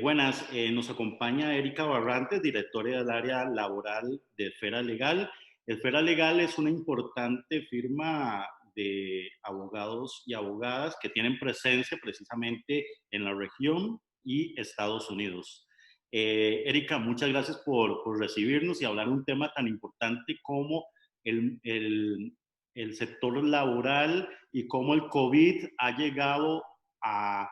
Buenas, nos acompaña Erika Barrantes, directora del área laboral de Esfera Legal. Esfera Legal es una importante firma de abogados y abogadas que tienen presencia precisamente en la región y Estados Unidos. Erika, muchas gracias por recibirnos y hablar un tema tan importante como el, el, el sector laboral y cómo el COVID ha llegado a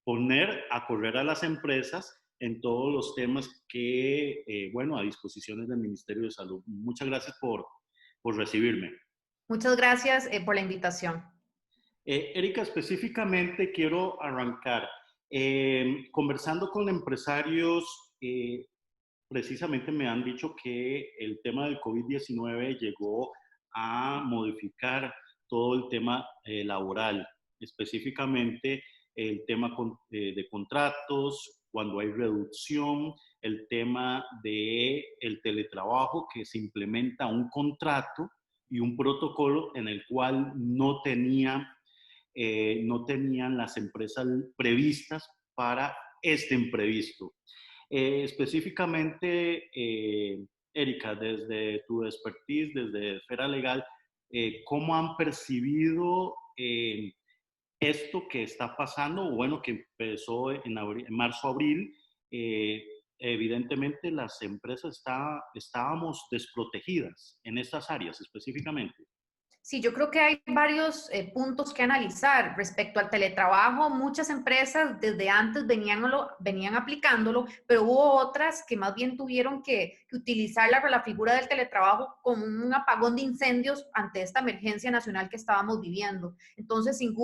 poner a correr a las empresas en todos los temas que, bueno, a disposiciones del Ministerio de Salud. Muchas gracias por recibirme. Muchas gracias por la invitación. Erika, específicamente quiero arrancar conversando con empresarios. Precisamente me han dicho que el tema del COVID-19 llegó a modificar todo el tema laboral, específicamente el tema de contratos, cuando hay reducción, el tema del teletrabajo, que se implementa un contrato y un protocolo en el cual no tenían las empresas previstas para este imprevisto. Específicamente, Erika, desde tu expertise, desde Esfera Legal, ¿cómo han percibido esto que está pasando? Bueno, que empezó en marzo-abril. Evidentemente, las empresas estábamos desprotegidas en estas áreas específicamente. Sí, yo creo que hay varios puntos que analizar respecto al teletrabajo. Muchas empresas desde antes venían aplicándolo, pero hubo otras que más bien tuvieron que utilizar la figura del teletrabajo como un apagón de incendios ante esta emergencia nacional que estábamos viviendo. Entonces, sin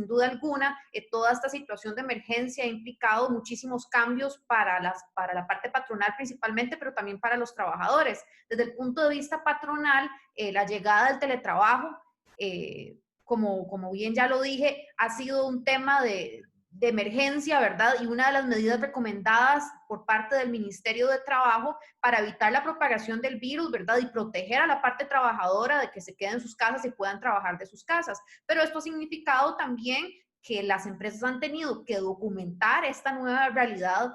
duda alguna, toda esta situación de emergencia ha implicado muchísimos cambios para la parte patronal principalmente, pero también para los trabajadores. Desde el punto de vista patronal, la llegada del teletrabajo, como bien ya lo dije, ha sido un tema de emergencia, ¿verdad? Y una de las medidas recomendadas por parte del Ministerio de Trabajo para evitar la propagación del virus, ¿verdad? Y proteger a la parte trabajadora de que se queden en sus casas y puedan trabajar de sus casas. Pero esto ha significado también que las empresas han tenido que documentar esta nueva realidad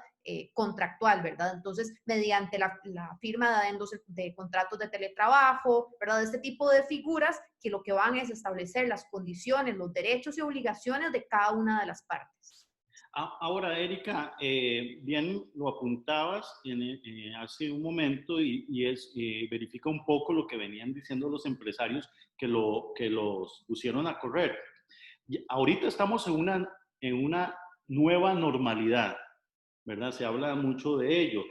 contractual, ¿verdad? Entonces, mediante la firma de adendos de contratos de teletrabajo, ¿verdad? Este tipo de figuras que lo que van es establecer las condiciones, los derechos y obligaciones de cada una de las partes. Ahora, Erika, bien lo apuntabas hace un momento verifica un poco lo que venían diciendo los empresarios que los pusieron a correr. Y ahorita estamos en una nueva normalidad, ¿verdad? Se habla mucho de ello.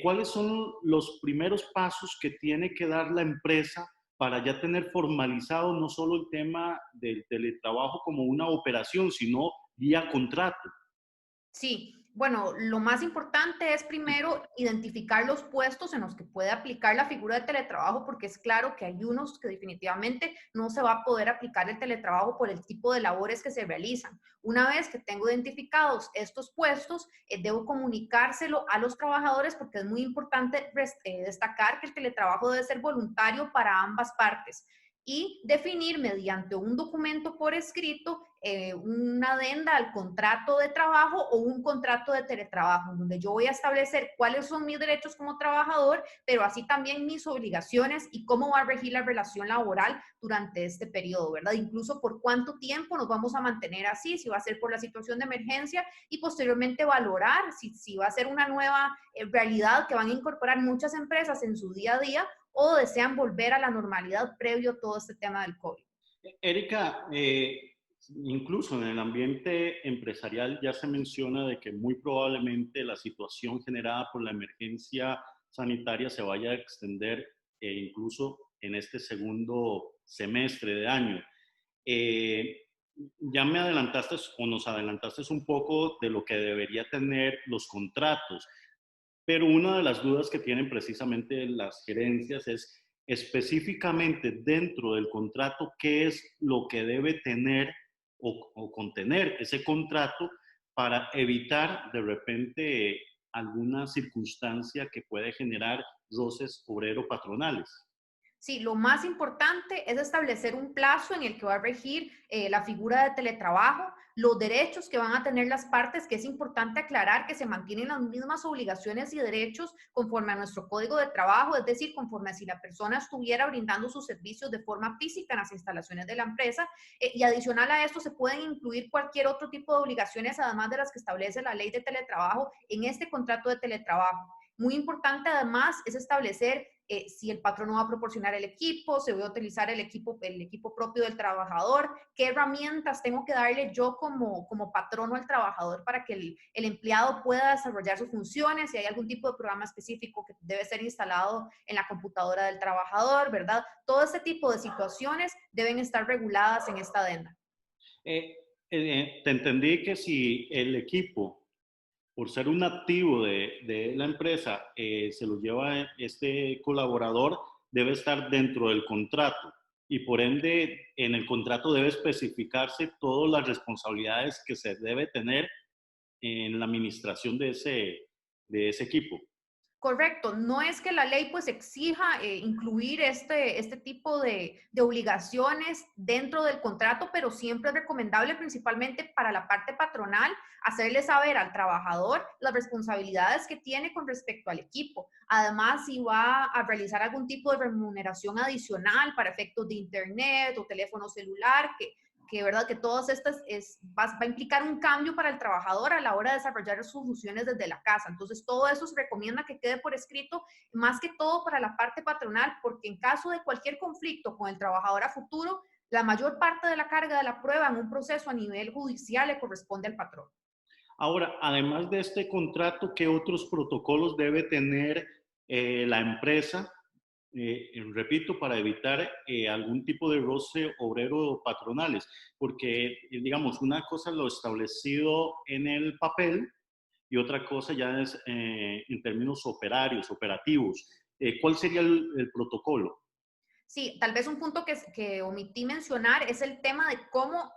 ¿Cuáles son los primeros pasos que tiene que dar la empresa para ya tener formalizado no solo el tema del teletrabajo como una operación, sino vía contrato? Sí, bueno, lo más importante es primero identificar los puestos en los que puede aplicar la figura de teletrabajo, porque es claro que hay unos que definitivamente no se va a poder aplicar el teletrabajo por el tipo de labores que se realizan. Una vez que tengo identificados estos puestos, debo comunicárselo a los trabajadores porque es muy importante destacar que el teletrabajo debe ser voluntario para ambas partes y definir mediante un documento por escrito una adenda al contrato de trabajo o un contrato de teletrabajo, donde yo voy a establecer cuáles son mis derechos como trabajador, pero así también mis obligaciones y cómo va a regir la relación laboral durante este periodo, ¿verdad? Incluso por cuánto tiempo nos vamos a mantener así, si va a ser por la situación de emergencia y posteriormente valorar si va a ser una nueva realidad que van a incorporar muchas empresas en su día a día o desean volver a la normalidad previo a todo este tema del COVID. Erika, incluso en el ambiente empresarial ya se menciona de que muy probablemente la situación generada por la emergencia sanitaria se vaya a extender incluso en este segundo semestre de año. Eh, ya me adelantaste o nos adelantaste un poco de lo que debería tener los contratos, pero una de las dudas que tienen precisamente las gerencias es específicamente dentro del contrato qué es lo que debe tener o contener ese contrato para evitar de repente alguna circunstancia que puede generar roces obrero-patronales. Sí, lo más importante es establecer un plazo en el que va a regir la figura de teletrabajo, los derechos que van a tener las partes, que es importante aclarar que se mantienen las mismas obligaciones y derechos conforme a nuestro código de trabajo, es decir, conforme a si la persona estuviera brindando sus servicios de forma física en las instalaciones de la empresa. Y adicional a esto se pueden incluir cualquier otro tipo de obligaciones, además de las que establece la ley de teletrabajo en este contrato de teletrabajo. Muy importante además es establecer si el patrón no va a proporcionar el equipo, se va a utilizar el equipo propio del trabajador, qué herramientas tengo que darle yo como patrono al trabajador para que el empleado pueda desarrollar sus funciones, si hay algún tipo de programa específico que debe ser instalado en la computadora del trabajador, ¿verdad? Todo este tipo de situaciones deben estar reguladas en esta adenda. Te entendí que si el equipo, por ser un activo de la empresa, se lo lleva este colaborador, debe estar dentro del contrato y por ende en el contrato debe especificarse todas las responsabilidades que se debe tener en la administración de ese equipo. Correcto, no es que la ley pues exija incluir este tipo de obligaciones dentro del contrato, pero siempre es recomendable, principalmente para la parte patronal, hacerle saber al trabajador las responsabilidades que tiene con respecto al equipo. Además, si va a realizar algún tipo de remuneración adicional para efectos de internet o teléfono celular, ¿verdad? Que todas estas va a implicar un cambio para el trabajador a la hora de desarrollar sus funciones desde la casa. Entonces, todo eso se recomienda que quede por escrito, más que todo para la parte patronal, porque en caso de cualquier conflicto con el trabajador a futuro, la mayor parte de la carga de la prueba en un proceso a nivel judicial le corresponde al patrón. Ahora, además de este contrato, ¿qué otros protocolos debe tener la empresa? Repito, para evitar algún tipo de roce obrero patronales, porque, digamos, una cosa es lo establecido en el papel y otra cosa ya es en términos operativos. ¿Cuál sería el protocolo? Sí, tal vez un punto que omití mencionar es el tema de cómo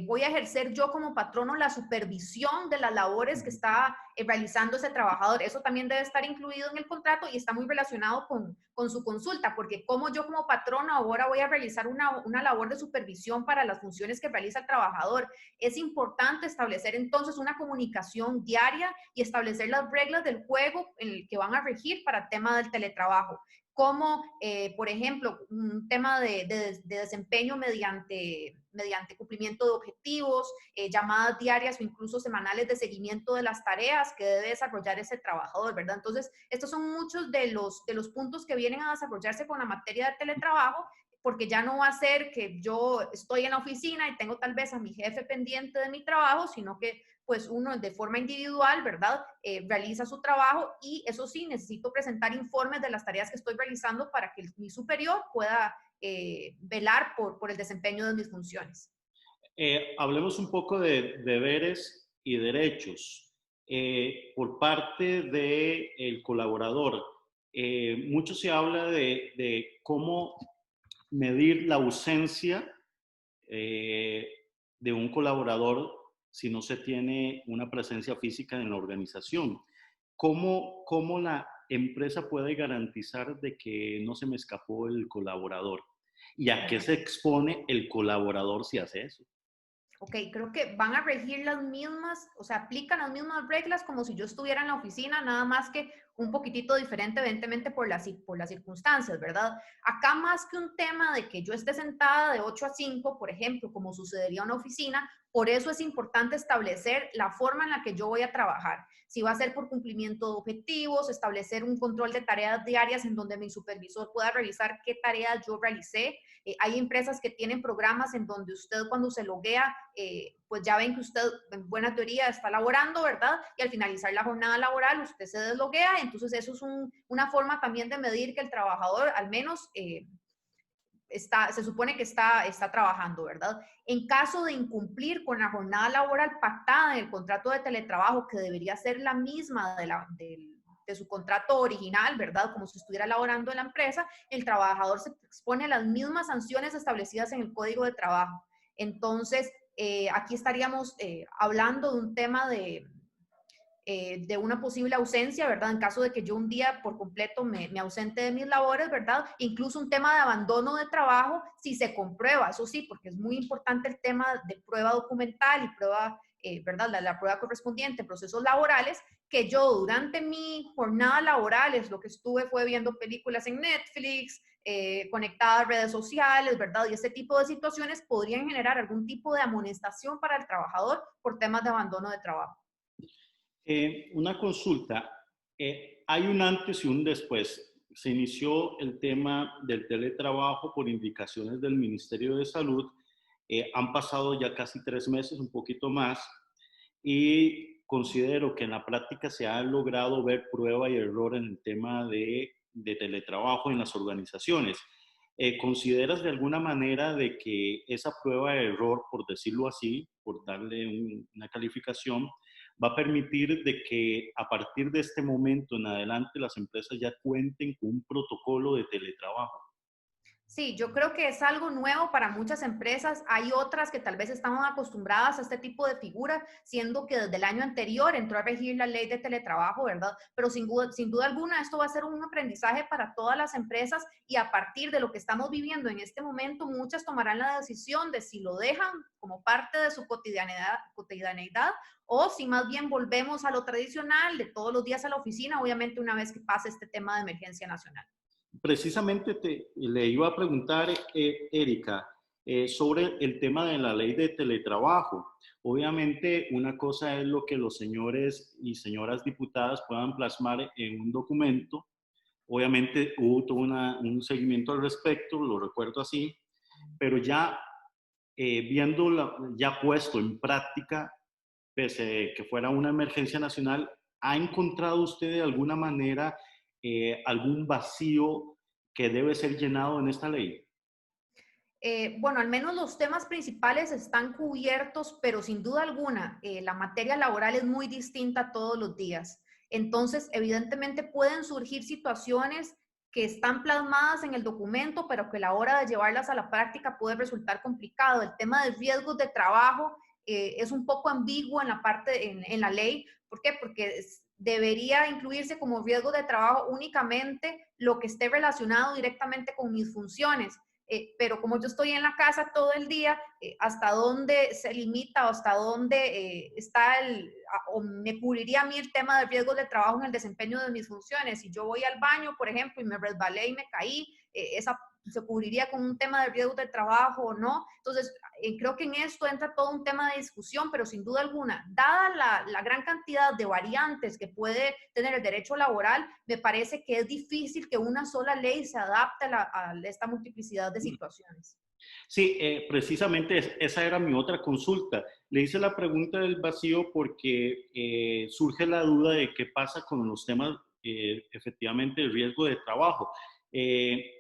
voy a ejercer yo como patrono la supervisión de las labores que está realizando ese trabajador. Eso también debe estar incluido en el contrato y está muy relacionado con su consulta, porque como yo como patrono ahora voy a realizar una labor de supervisión para las funciones que realiza el trabajador. Es importante establecer entonces una comunicación diaria y establecer las reglas del juego en el que van a regir para el tema del teletrabajo como, por ejemplo, un tema de desempeño mediante cumplimiento de objetivos, llamadas diarias o incluso semanales de seguimiento de las tareas que debe desarrollar ese trabajador, ¿verdad? Entonces, estos son muchos de los puntos que vienen a desarrollarse con la materia de teletrabajo, porque ya no va a ser que yo estoy en la oficina y tengo tal vez a mi jefe pendiente de mi trabajo, sino que pues uno de forma individual, ¿verdad? Realiza su trabajo y eso sí, necesito presentar informes de las tareas que estoy realizando para que mi superior pueda velar por el desempeño de mis funciones. Hablemos un poco de deberes y derechos. Por parte del colaborador, mucho se habla de cómo medir la ausencia eh, de un colaborador si no se tiene una presencia física en la organización. ¿Cómo la empresa puede garantizar de que no se me escapó el colaborador? ¿Y a qué se expone el colaborador si hace eso? Ok, creo que van a regir las mismas, o sea, aplican las mismas reglas como si yo estuviera en la oficina, nada más que un poquitito diferente, evidentemente, por las circunstancias, ¿verdad? Acá más que un tema de que yo esté sentada de 8 a 5, por ejemplo, como sucedería en una oficina, por eso es importante establecer la forma en la que yo voy a trabajar. Si va a ser por cumplimiento de objetivos, establecer un control de tareas diarias en donde mi supervisor pueda revisar qué tareas yo realicé. Hay empresas que tienen programas en donde usted cuando se loguea, pues ya ven que usted en buena teoría está laborando, ¿verdad? Y al finalizar la jornada laboral usted se desloguea, entonces eso es una forma también de medir que el trabajador al menos se supone que está trabajando, ¿verdad? En caso de incumplir con la jornada laboral pactada en el contrato de teletrabajo, que debería ser la misma de su contrato original, ¿verdad? Como si estuviera laborando en la empresa, el trabajador se expone a las mismas sanciones establecidas en el Código de Trabajo. Entonces, aquí estaríamos hablando de un tema de una posible ausencia, ¿verdad? En caso de que yo un día por completo me ausente de mis labores, ¿verdad? Incluso un tema de abandono de trabajo, si se comprueba, eso sí, porque es muy importante el tema de prueba documental y prueba, ¿verdad? La prueba correspondiente en procesos laborales, que yo durante mi jornada laboral, es lo que estuve fue viendo películas en Netflix, conectada a redes sociales, ¿verdad? Y este tipo de situaciones podrían generar algún tipo de amonestación para el trabajador por temas de abandono de trabajo. Una consulta. Hay un antes y un después. Se inició el tema del teletrabajo por indicaciones del Ministerio de Salud. Han pasado ya casi 3 meses, un poquito más, y considero que en la práctica se ha logrado ver prueba y error en el tema de teletrabajo en las organizaciones. ¿Consideras de alguna manera de que esa prueba de error, por decirlo así, por darle una calificación, va a permitir de que a partir de este momento en adelante las empresas ya cuenten con un protocolo de teletrabajo? Sí, yo creo que es algo nuevo para muchas empresas. Hay otras que tal vez estaban acostumbradas a este tipo de figura, siendo que desde el año anterior entró a regir la ley de teletrabajo, ¿verdad? Pero sin duda alguna esto va a ser un aprendizaje para todas las empresas y a partir de lo que estamos viviendo en este momento, muchas tomarán la decisión de si lo dejan como parte de su cotidianeidad o si más bien volvemos a lo tradicional de todos los días a la oficina, obviamente una vez que pase este tema de emergencia nacional. Precisamente le iba a preguntar, Erika, sobre el tema de la ley de teletrabajo. Obviamente, una cosa es lo que los señores y señoras diputadas puedan plasmar en un documento. Obviamente hubo todo un seguimiento al respecto, lo recuerdo así, pero ya viendo ya puesto en práctica, pese a que fuera una emergencia nacional, ¿ha encontrado usted de alguna manera algún vacío que debe ser llenado en esta ley? Bueno, al menos los temas principales están cubiertos, pero sin duda alguna, la materia laboral es muy distinta todos los días. Entonces, evidentemente pueden surgir situaciones que están plasmadas en el documento, pero que a la hora de llevarlas a la práctica puede resultar complicado. El tema de riesgos de trabajo es un poco ambiguo en la parte, en la ley. ¿Por qué? Porque debería incluirse como riesgo de trabajo únicamente lo que esté relacionado directamente con mis funciones, pero como yo estoy en la casa todo el día, ¿hasta dónde se limita o hasta dónde está o me cubriría a mí el tema de riesgos de trabajo en el desempeño de mis funciones? Si yo voy al baño, por ejemplo, y me resbalé y me caí, esa se cubriría con un tema de riesgos de trabajo o no. Entonces, creo que en esto entra todo un tema de discusión, pero sin duda alguna, dada la gran cantidad de variantes que puede tener el derecho laboral, me parece que es difícil que una sola ley se adapte a esta multiplicidad de situaciones. Sí, precisamente esa era mi otra consulta. Le hice la pregunta del vacío porque surge la duda de qué pasa con los temas, efectivamente, de riesgo de trabajo. Eh,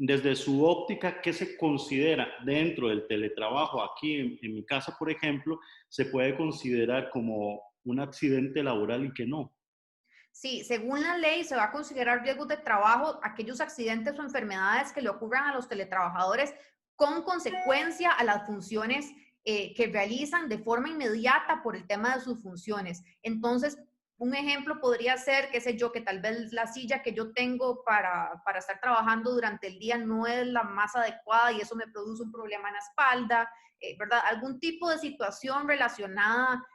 Desde su óptica, ¿qué se considera dentro del teletrabajo? Aquí en mi casa, por ejemplo, se puede considerar como un accidente laboral y que no. Sí, según la ley se va a considerar riesgos de trabajo aquellos accidentes o enfermedades que le ocurran a los teletrabajadores con consecuencia a las funciones que realizan de forma inmediata por el tema de sus funciones. Entonces, un ejemplo podría ser, qué sé yo, que tal vez la silla que yo tengo para estar trabajando durante el día no es la más adecuada y eso me produce un problema en la espalda, ¿verdad? Algún tipo de situación relacionada,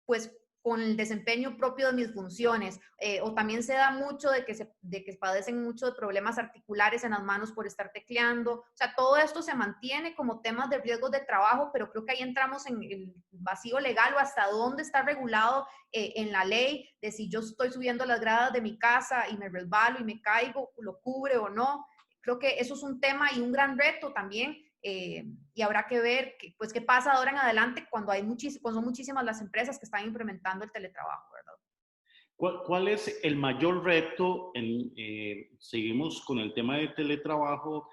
pues con el desempeño propio de mis funciones, o también se da mucho de que padecen mucho de problemas articulares en las manos por estar tecleando, o sea, todo esto se mantiene como temas de riesgos de trabajo, pero creo que ahí entramos en el vacío legal o hasta dónde está regulado en la ley, de si yo estoy subiendo las gradas de mi casa y me resbalo y me caigo, lo cubre o no. Creo que eso es un tema y un gran reto también, y habrá que ver pues, qué pasa ahora en adelante cuando, cuando son muchísimas las empresas que están implementando el teletrabajo, ¿verdad? ¿Cuál es el mayor reto? Seguimos con el tema de teletrabajo.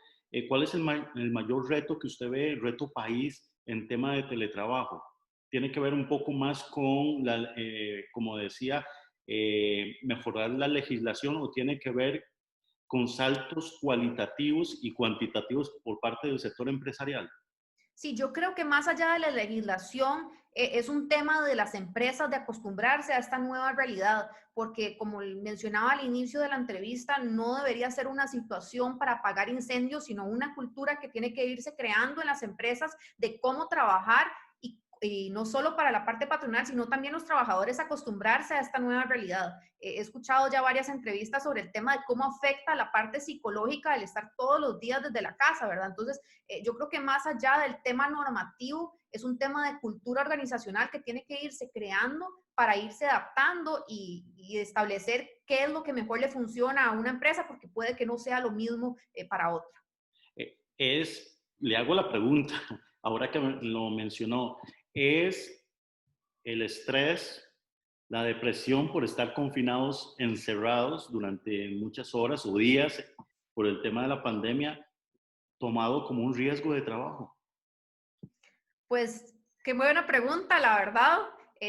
¿Cuál es el mayor reto que usted ve, el reto país en tema de teletrabajo? Tiene que ver un poco más con, como decía, mejorar la legislación o tiene que ver con saltos cualitativos y cuantitativos por parte del sector empresarial. Sí, yo creo que más allá de la legislación, es un tema de las empresas de acostumbrarse a esta nueva realidad, porque como mencionaba al inicio de la entrevista, no debería ser una situación para apagar incendios, sino una cultura que tiene que irse creando en las empresas de cómo trabajar y no solo para la parte patronal, sino también los trabajadores acostumbrarse a esta nueva realidad. He escuchado ya varias entrevistas sobre el tema de cómo afecta la parte psicológica el estar todos los días desde la casa, ¿verdad? Entonces, yo creo que más allá del tema normativo, es un tema de cultura organizacional que tiene que irse creando para irse adaptando y establecer qué es lo que mejor le funciona a una empresa, porque puede que no sea lo mismo para otra. Le hago la pregunta, ahora que lo mencionó, ¿es el estrés, la depresión por estar confinados, encerrados durante muchas horas o días por el tema de la pandemia, tomado como un riesgo de trabajo? Pues qué buena pregunta, la verdad.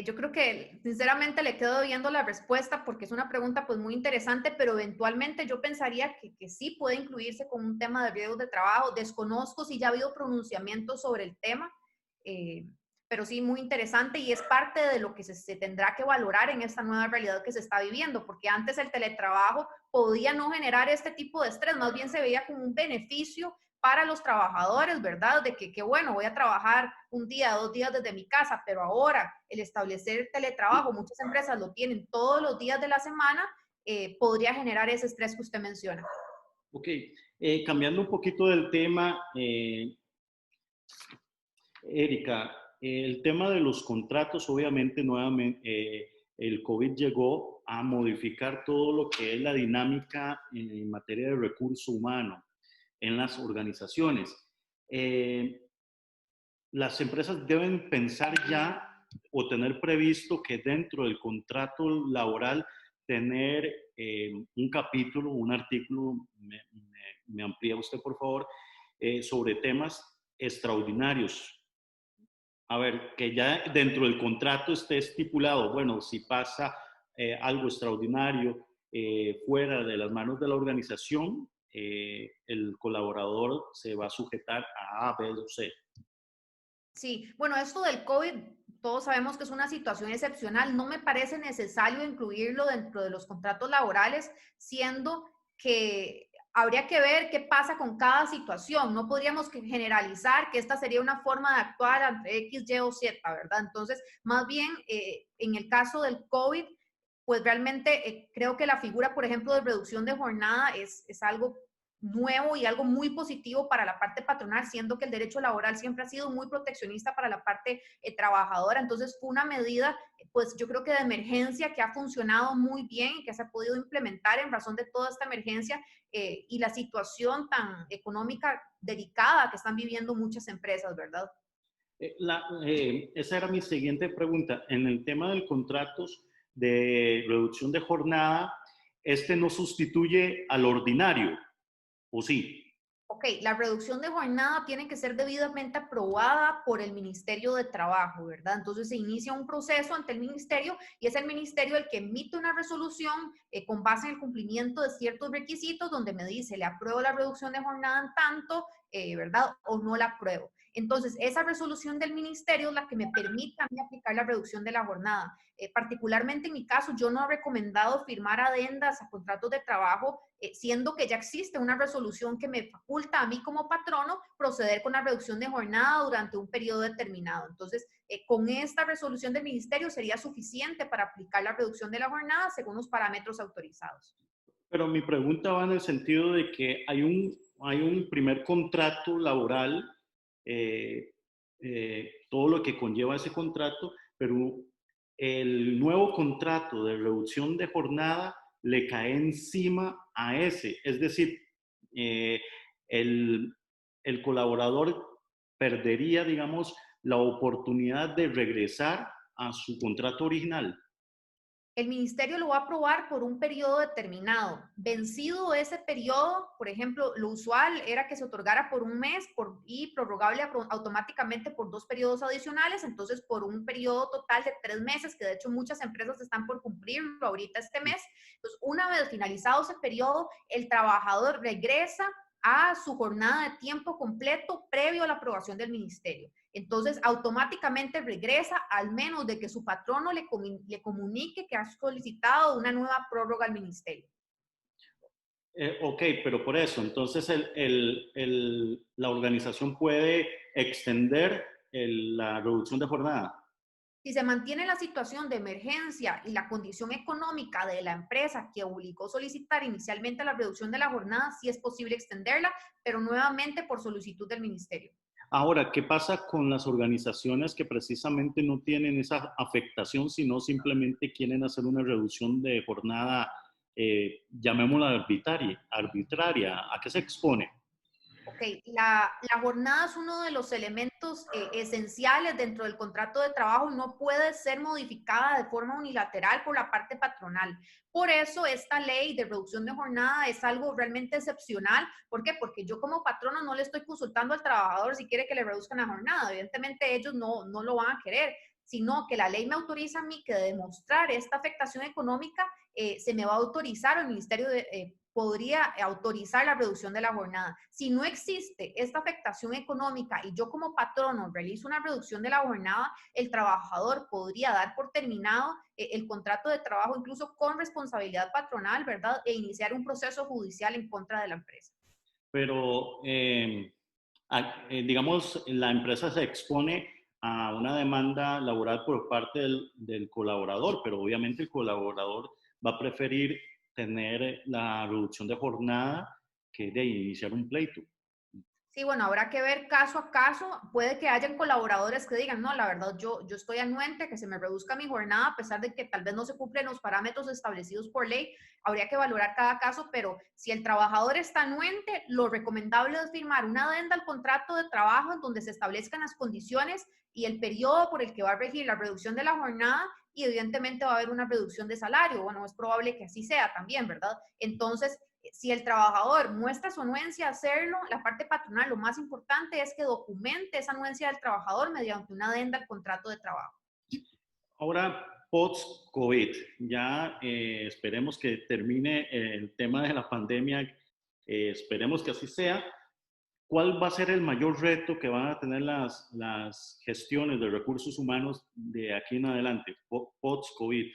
Yo creo que sinceramente le quedo viendo la respuesta porque es una pregunta pues muy interesante, pero eventualmente yo pensaría que sí puede incluirse con un tema de riesgos de trabajo. Desconozco si ya ha habido pronunciamientos sobre el tema, eh, pero sí muy interesante y es parte de lo que se tendrá que valorar en esta nueva realidad que se está viviendo, porque antes el teletrabajo podía no generar este tipo de estrés, más bien se veía como un beneficio para los trabajadores, ¿verdad? De que bueno, voy a trabajar un día, 2 días desde mi casa, pero ahora el establecer teletrabajo, muchas empresas lo tienen todos los días de la semana, podría generar ese estrés que usted menciona. Ok, cambiando un poquito del tema, Erika, el tema de los contratos, obviamente, nuevamente, el COVID llegó a modificar todo lo que es la dinámica en materia de recurso humano en las organizaciones. Eh, las empresas deben pensar ya o tener previsto que dentro del contrato laboral tener un capítulo, un artículo, me amplía usted por favor, sobre temas extraordinarios. A ver, que ya dentro del contrato esté estipulado, bueno, si pasa algo extraordinario fuera de las manos de la organización, el colaborador se va a sujetar a A, B o C. Sí, bueno, esto del COVID, todos sabemos que es una situación excepcional. No me parece necesario incluirlo dentro de los contratos laborales, siendo que habría que ver qué pasa con cada situación. No podríamos generalizar que esta sería una forma de actuar ante X, Y o Z, ¿verdad? Entonces, más bien, en el caso del COVID, pues realmente creo que la figura, por ejemplo, de reducción de jornada es algo nuevo y algo muy positivo para la parte patronal, siendo que el derecho laboral siempre ha sido muy proteccionista para la parte trabajadora. Entonces fue una medida, pues yo creo que de emergencia que ha funcionado muy bien y que se ha podido implementar en razón de toda esta emergencia y la situación tan económica delicada que están viviendo muchas empresas, ¿verdad? Esa era mi siguiente pregunta. En el tema del contratos de reducción de jornada, este no sustituye al ordinario, ¿o sí? Ok, la reducción de jornada tiene que ser debidamente aprobada por el Ministerio de Trabajo, ¿verdad? Entonces se inicia un proceso ante el Ministerio y es el Ministerio el que emite una resolución con base en el cumplimiento de ciertos requisitos donde me dice, le apruebo la reducción de jornada en tanto, ¿verdad? O no la apruebo. Entonces, esa resolución del ministerio es la que me permite a mí aplicar la reducción de la jornada. Particularmente en mi caso, yo no he recomendado firmar adendas a contratos de trabajo, siendo que ya existe una resolución que me faculta a mí como patrono proceder con la reducción de jornada durante un periodo determinado. Entonces, con esta resolución del ministerio sería suficiente para aplicar la reducción de la jornada según los parámetros autorizados. Pero mi pregunta va en el sentido de que hay un primer contrato laboral, eh, todo lo que conlleva ese contrato, pero el nuevo contrato de reducción de jornada le cae encima a ese. Es decir, eh, el, el colaborador perdería, digamos, la oportunidad de regresar a su contrato original. El ministerio lo va a aprobar por un periodo determinado. Vencido ese periodo, por ejemplo, lo usual era que se otorgara por un mes y prorrogable automáticamente por 2 periodos adicionales, entonces por un periodo total de 3 meses, que de hecho muchas empresas están por cumplirlo ahorita este mes. Entonces, una vez finalizado ese periodo, el trabajador regresa a su jornada de tiempo completo previo a la aprobación del ministerio. Entonces, automáticamente regresa al menos de que su patrono le comunique que ha solicitado una nueva prórroga al ministerio. Ok, pero por eso, entonces la organización puede extender la reducción de jornada. Si se mantiene la situación de emergencia y la condición económica de la empresa que obligó a solicitar inicialmente la reducción de la jornada, sí es posible extenderla, pero nuevamente por solicitud del ministerio. Ahora, ¿qué pasa con las organizaciones que precisamente no tienen esa afectación, sino simplemente quieren hacer una reducción de jornada, llamémosla arbitraria? ¿A qué se expone? Ok, la jornada es uno de los elementos esenciales dentro del contrato de trabajo y no puede ser modificada de forma unilateral por la parte patronal. Por eso esta ley de reducción de jornada es algo realmente excepcional. ¿Por qué? Porque yo como patrono no le estoy consultando al trabajador si quiere que le reduzcan la jornada. Evidentemente ellos no lo van a querer, sino que la ley me autoriza a mí que de demostrar esta afectación económica se me va a autorizar, el ministerio podría autorizar la reducción de la jornada. Si no existe esta afectación económica y yo como patrono realizo una reducción de la jornada, el trabajador podría dar por terminado el contrato de trabajo, incluso con responsabilidad patronal, ¿verdad? E iniciar un proceso judicial en contra de la empresa. Pero, digamos, la empresa se expone a una demanda laboral por parte del colaborador, pero obviamente el colaborador va a preferir tener la reducción de jornada que de iniciar un pleito. Sí, bueno, habrá que ver caso a caso. Puede que hayan colaboradores que digan, no, la verdad, yo estoy anuente, que se me reduzca mi jornada, a pesar de que tal vez no se cumplen los parámetros establecidos por ley. Habría que valorar cada caso, pero si el trabajador está anuente, lo recomendable es firmar una adenda al contrato de trabajo en donde se establezcan las condiciones y el periodo por el que va a regir la reducción de la jornada y evidentemente va a haber una reducción de salario. Bueno, es probable que así sea también, ¿verdad? Entonces, si el trabajador muestra su anuencia a hacerlo, la parte patronal, lo más importante es que documente esa anuencia del trabajador mediante una adenda al contrato de trabajo. Ahora, post-COVID, ya esperemos que termine el tema de la pandemia, esperemos que así sea. ¿Cuál va a ser el mayor reto que van a tener las gestiones de recursos humanos de aquí en adelante, post-COVID?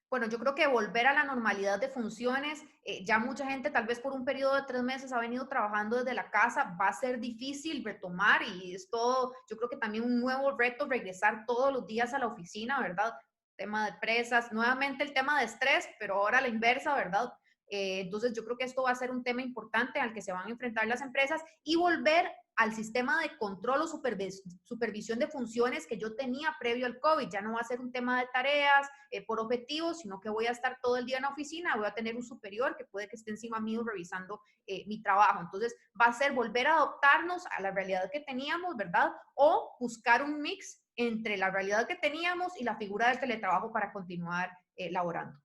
Bueno, yo creo que volver a la normalidad de funciones, ya mucha gente tal vez por un periodo de 3 meses ha venido trabajando desde la casa, va a ser difícil retomar y es todo, yo creo que también un nuevo reto regresar todos los días a la oficina, ¿verdad? Tema de presas, nuevamente el tema de estrés, pero ahora a la inversa, ¿verdad? Entonces yo creo que esto va a ser un tema importante al que se van a enfrentar las empresas y volver al sistema de control o supervisión de funciones que yo tenía previo al COVID. Ya no va a ser un tema de tareas por objetivos, sino que voy a estar todo el día en la oficina, voy a tener un superior que puede que esté encima mío revisando mi trabajo. Entonces va a ser volver a adaptarnos a la realidad que teníamos, ¿verdad? O buscar un mix entre la realidad que teníamos y la figura del teletrabajo para continuar laborando.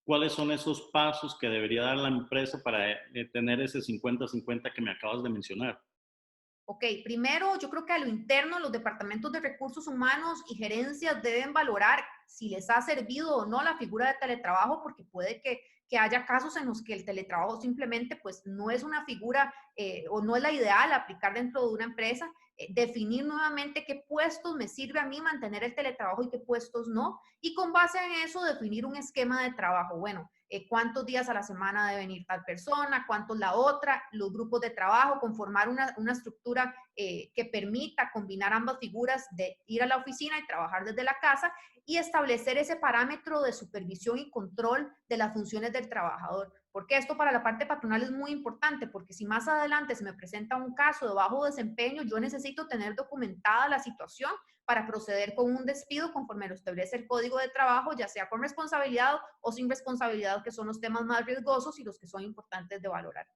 ¿Cuáles son esos pasos que debería dar la empresa para tener ese 50-50 que me acabas de mencionar? Ok, primero yo creo que a lo interno los departamentos de recursos humanos y gerencias deben valorar si les ha servido o no la figura de teletrabajo, porque puede que haya casos en los que el teletrabajo simplemente pues no es una figura o no es la ideal aplicar dentro de una empresa. Definir nuevamente qué puestos me sirve a mí mantener el teletrabajo y qué puestos no. Y con base en eso definir un esquema de trabajo. Bueno, cuántos días a la semana debe venir tal persona, cuántos la otra, los grupos de trabajo, conformar una estructura que permita combinar ambas figuras de ir a la oficina y trabajar desde la casa y establecer ese parámetro de supervisión y control de las funciones del trabajador. Porque esto para la parte patronal es muy importante, porque si más adelante se me presenta un caso de bajo desempeño, yo necesito tener documentada la situación para proceder con un despido conforme lo establece el Código de Trabajo, ya sea con responsabilidad o sin responsabilidad, que son los temas más riesgosos y los que son importantes de valorar.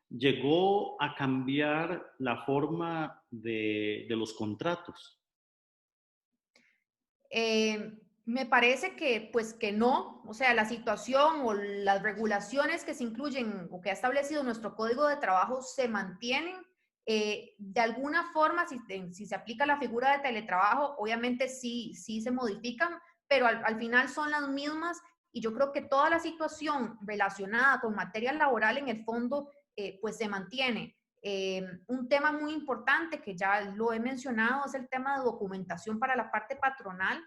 ¿Llegó a cambiar la forma de los contratos? Me parece que, pues, que no, o sea, la situación o las regulaciones que se incluyen o que ha establecido nuestro Código de Trabajo se mantienen. De alguna forma, si se aplica la figura de teletrabajo, obviamente sí se modifican, pero al final son las mismas y yo creo que toda la situación relacionada con materia laboral en el fondo pues se mantiene. Un tema muy importante que ya lo he mencionado es el tema de documentación para la parte patronal,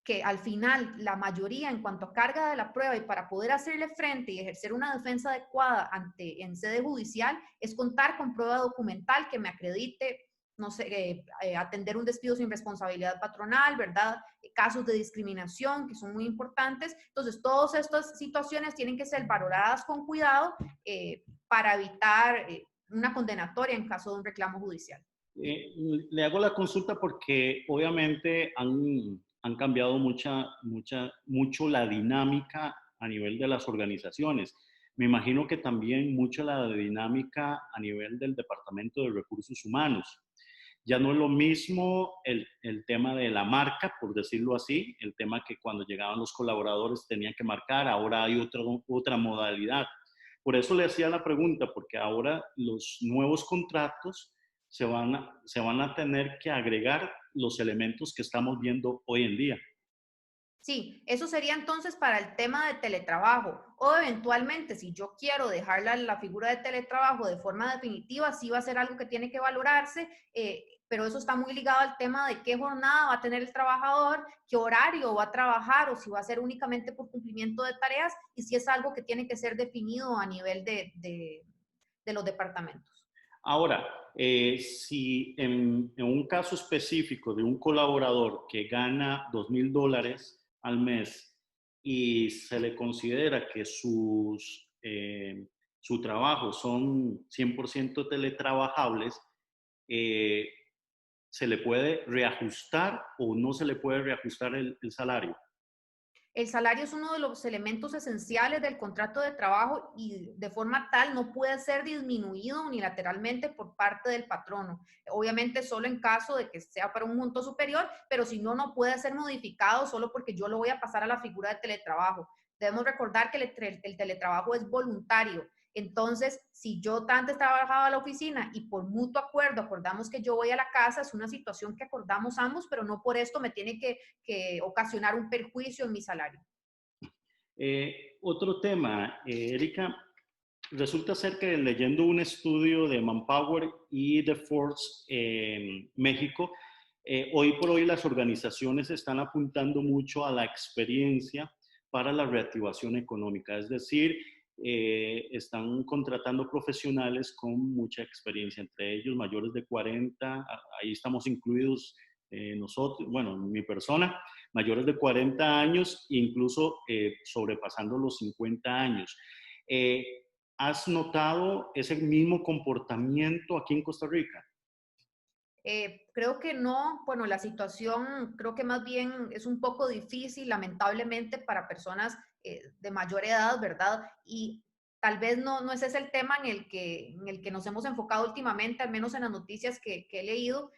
que al final la mayoría en cuanto a carga de la prueba y para poder hacerle frente y ejercer una defensa adecuada en sede judicial es contar con prueba documental que me acredite, no sé, atender un despido sin responsabilidad patronal, ¿verdad? Casos de discriminación que son muy importantes. Entonces, todas estas situaciones tienen que ser valoradas con cuidado para evitar una condenatoria en caso de un reclamo judicial. Le hago la consulta porque obviamente han cambiado mucho la dinámica a nivel de las organizaciones. Me imagino que también mucho la dinámica a nivel del Departamento de Recursos Humanos. Ya no es lo mismo el tema de la marca, por decirlo así, el tema que cuando llegaban los colaboradores tenían que marcar, ahora hay otra modalidad. Por eso le hacía la pregunta, porque ahora los nuevos contratos se van a tener que agregar los elementos que estamos viendo hoy en día. Sí, eso sería entonces para el tema de teletrabajo o eventualmente si yo quiero dejar la figura de teletrabajo de forma definitiva, sí va a ser algo que tiene que valorarse, pero eso está muy ligado al tema de qué jornada va a tener el trabajador, qué horario va a trabajar o si va a ser únicamente por cumplimiento de tareas y si es algo que tiene que ser definido a nivel de los departamentos. Ahora, si en un caso específico de un colaborador que gana $2,000 al mes y se le considera que su trabajo son 100% teletrabajables, eh, ¿se le puede reajustar o no se le puede reajustar el salario? El salario es uno de los elementos esenciales del contrato de trabajo y de forma tal no puede ser disminuido unilateralmente por parte del patrono. Obviamente solo en caso de que sea para un monto superior, pero si no, no puede ser modificado solo porque yo lo voy a pasar a la figura de teletrabajo. Debemos recordar que el teletrabajo es voluntario. Entonces, si yo antes trabajaba a la oficina y por mutuo acuerdo acordamos que yo voy a la casa, es una situación que acordamos ambos, pero no por esto me tiene que ocasionar un perjuicio en mi salario. Otro tema, Erika, resulta ser que leyendo un estudio de Manpower y de Forbes en México, hoy por hoy las organizaciones están apuntando mucho a la experiencia para la reactivación económica, es decir, están contratando profesionales con mucha experiencia, entre ellos mayores de 40, ahí estamos incluidos nosotros, bueno, mi persona, mayores de 40 años, incluso sobrepasando los 50 años. Eh, ¿Has notado ese mismo comportamiento aquí en Costa Rica? Creo que no, bueno, la situación creo que más bien es un poco difícil, lamentablemente, para personas de mayor edad, ¿verdad? Y tal vez no ese es el tema en el que nos hemos enfocado últimamente, al menos en las noticias que he leído.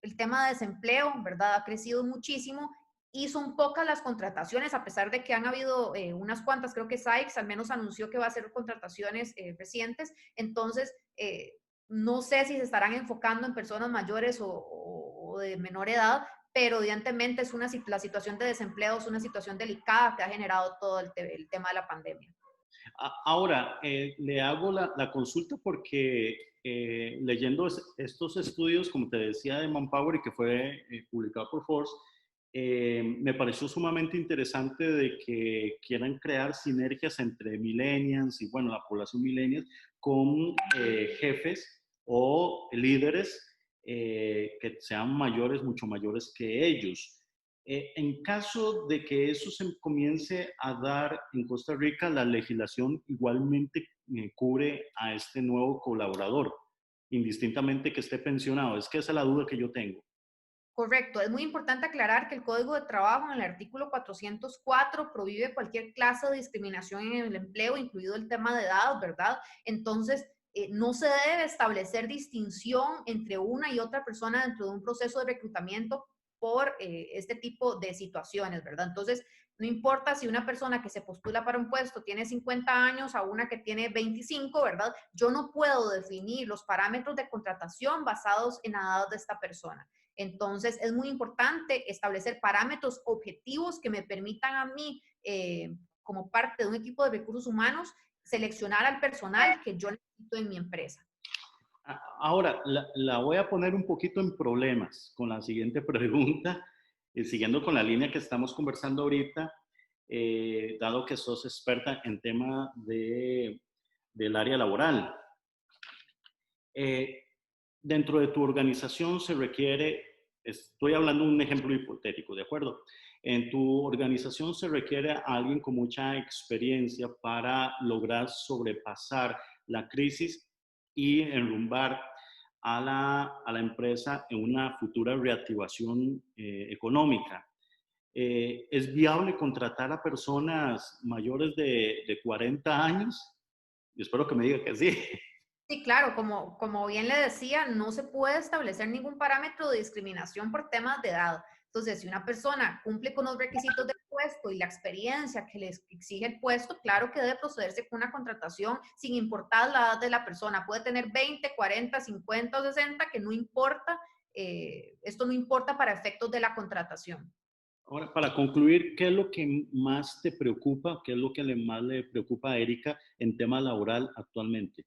El tema de desempleo, ¿verdad? Ha crecido muchísimo y son pocas las contrataciones, a pesar de que han habido unas cuantas, creo que Sykes al menos anunció que va a hacer contrataciones recientes, entonces no sé si se estarán enfocando en personas mayores o de menor edad, pero evidentemente es la situación de desempleo es una situación delicada que ha generado todo el tema de la pandemia. Ahora, le hago la consulta porque leyendo estos estudios, como te decía, de Manpower y que fue publicado por Forbes, me pareció sumamente interesante de que quieran crear sinergias entre millennials y, bueno, la población millennials con jefes o líderes que sean mayores, mucho mayores que ellos. En caso de que eso se comience a dar en Costa Rica, la legislación igualmente cubre a este nuevo colaborador, indistintamente que esté pensionado. Es que esa es la duda que yo tengo. Correcto. Es muy importante aclarar que el Código de Trabajo en el artículo 404 prohíbe cualquier clase de discriminación en el empleo, incluido el tema de edad, ¿verdad? Entonces, no se debe establecer distinción entre una y otra persona dentro de un proceso de reclutamiento por este tipo de situaciones, ¿verdad? Entonces, no importa si una persona que se postula para un puesto tiene 50 años a una que tiene 25, ¿verdad? Yo no puedo definir los parámetros de contratación basados en la edad de esta persona. Entonces, es muy importante establecer parámetros objetivos que me permitan a mí, como parte de un equipo de recursos humanos, seleccionar al personal que yo necesito en mi empresa. Ahora, la voy a poner un poquito en problemas con la siguiente pregunta, siguiendo con la línea que estamos conversando ahorita, dado que sos experta en tema del área laboral. Eh, Dentro de tu organización se requiere, estoy hablando de un ejemplo hipotético, ¿de acuerdo? En tu organización se requiere a alguien con mucha experiencia para lograr sobrepasar la crisis y enrumbar a la empresa en una futura reactivación económica. ¿Es viable contratar a personas mayores de 40 años? Yo espero que me diga que sí. Sí, claro, como bien le decía, no se puede establecer ningún parámetro de discriminación por temas de edad. Entonces, si una persona cumple con los requisitos del puesto y la experiencia que les exige el puesto, claro que debe procederse con una contratación sin importar la edad de la persona. Puede tener 20, 40, 50 o 60, que no importa, esto no importa para efectos de la contratación. Ahora, para concluir, ¿qué es lo que más te preocupa? ¿Qué es lo que más le preocupa a Erika en tema laboral actualmente?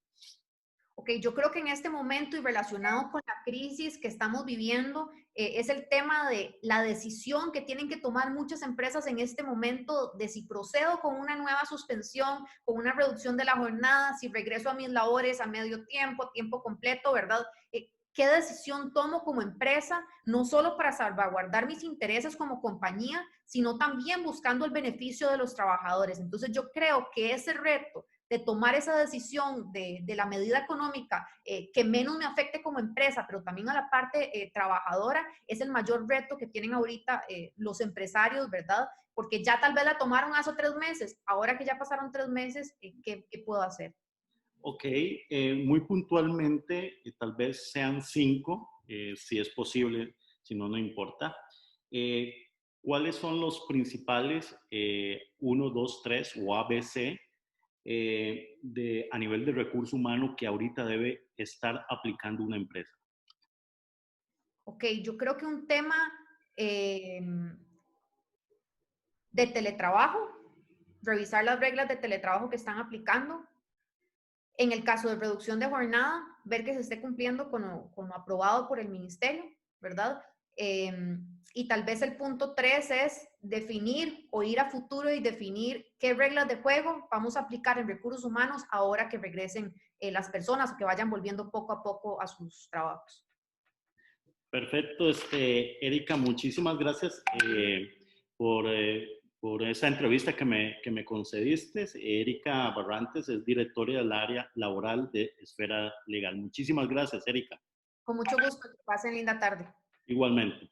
Ok, yo creo que en este momento y relacionado con la crisis que estamos viviendo, es el tema de la decisión que tienen que tomar muchas empresas en este momento de si procedo con una nueva suspensión, con una reducción de la jornada, si regreso a mis labores a medio tiempo, tiempo completo, ¿verdad? ¿Qué decisión tomo como empresa, no solo para salvaguardar mis intereses como compañía, sino también buscando el beneficio de los trabajadores? Entonces yo creo que ese reto de tomar esa decisión de la medida económica que menos me afecte como empresa, pero también a la parte trabajadora, es el mayor reto que tienen ahorita los empresarios, ¿verdad? Porque ya tal vez la tomaron hace 3 meses, ahora que ya pasaron 3 meses, ¿qué puedo hacer? Ok, muy puntualmente, tal vez sean 5, si es posible, si no, no importa. Eh, ¿Cuáles son los principales 1, 2, 3 o ABC a nivel de recurso humano que ahorita debe estar aplicando una empresa? Ok, yo creo que un tema eh, de teletrabajo, revisar las reglas de teletrabajo que están aplicando. En el caso de reducción de jornada, ver que se esté cumpliendo con lo aprobado por el ministerio, ¿verdad? Y tal vez el punto 3 es definir o ir a futuro y definir qué reglas de juego vamos a aplicar en recursos humanos ahora que regresen las personas o que vayan volviendo poco a poco a sus trabajos. Perfecto, Erika, muchísimas gracias por esa entrevista que me concediste. Erika Barrantes es directora del área laboral de Esfera Legal. Muchísimas gracias, Erika. Con mucho gusto, que pasen linda tarde. Igualmente.